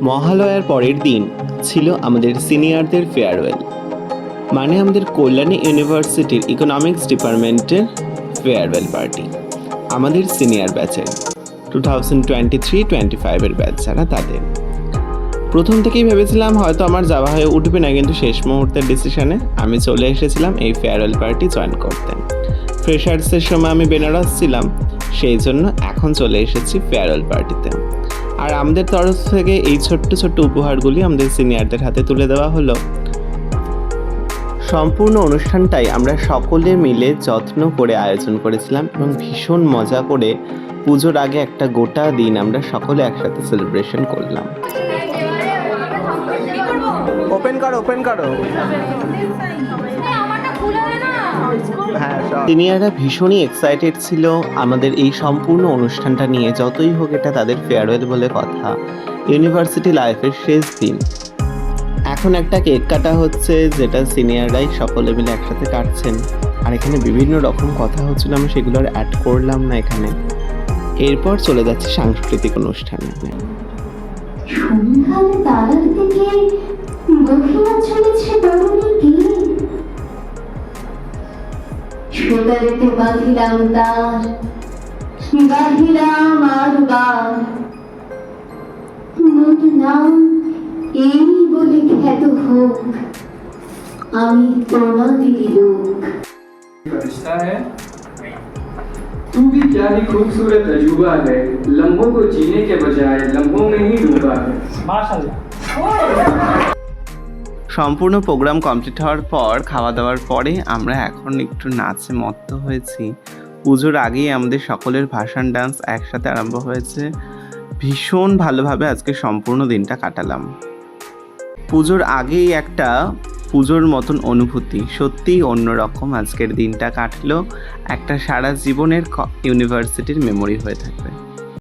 মহালয়ার পরের দিন ছিল আমাদের সিনিয়রদের ফেয়ারওয়েল, মানে আমাদের কল্যাণী ইউনিভার্সিটির ইকোনমিক্স ডিপার্টমেন্টের ফেয়ারওয়েল পার্টি। আমাদের সিনিয়র ব্যাচের 2023-25 ব্যাচ যারা তাদের। প্রথম থেকেই ভেবেছিলাম হয়তো আমার যাওয়া হয়ে উঠবে না, কিন্তু শেষ মুহূর্তের ডিসিশনে আমি চলে এসেছিলাম এই ফেয়ারওয়েল পার্টি জয়েন করতে। ফ্রেশার্সের সময় আমি বেনারস ছিলাম, সেই জন্য এখন চলে এসেছি ফেয়ারওয়েল পার্টিতে। আর আমাদের তরফ থেকে এই ছোট্ট ছোট্ট উপহারগুলি আমাদের সিনিয়রদের হাতে তুলে দেওয়া হলো। সম্পূর্ণ অনুষ্ঠানটাই আমরা সকলে মিলে যত্ন করে আয়োজন করেছিলাম এবং ভীষণ মজা করে পুজোর আগে একটা গোটা দিন আমরা সকলে একসাথে সেলিব্রেশন করলাম। ওপেন করো। সিনিয়ররা ভীষণই এক্সাইটেড ছিল আমাদের এই সম্পূর্ণ অনুষ্ঠানটা নিয়ে। যতই হোক এটা তাদের ফেয়ারওয়েল বলে কথা, ইউনিভার্সিটি লাইফের শেষ দিন। এখন একটা কেক কাটা হচ্ছে, যেটা সিনিয়ররাই সকলে মিলে একসাথে কাটছেন। আর এখানে বিভিন্ন রকম কথা হচ্ছিল, আমি সেগুলো আর অ্যাড করলাম না এখানে। এরপর চলে যাচ্ছে সাংস্কৃতিক অনুষ্ঠানে। সন্ধ্যার তারার দিকে গহিয়া চলেছে তরুণী কে, সোতারেতে বাঁধিলাম তার, গাহিলাম আর বার, মোর নাম এই বলে খ্যাত হোক, আমি তোমাদেরই লোক। फरिश्ता है तू भी क्या ही खूबसूरत अजूबा है, लम्हों को जीने के बजाय लम्हों में ही डूबा है। माशाल्लाह। সম্পূর্ণ প্রোগ্রাম কমপ্লিট হওয়ার পর, খাওয়া দাওয়ার পরে আমরা এখন একটু নাচে মত্ত হয়েছি। পুজোর আগেই আমাদের সকলের ভাসান ডান্স একসাথে আরম্ভ হয়েছে। ভীষণ ভালোভাবে আজকে সম্পূর্ণ দিনটা কাটালাম। পুজোর আগেই একটা পুজোর মতন অনুভূতি, সত্যিই অন্যরকম আজকের দিনটা কাটলো। একটা সারা জীবনের ইউনিভার্সিটির মেমোরি হয়ে থাকবে।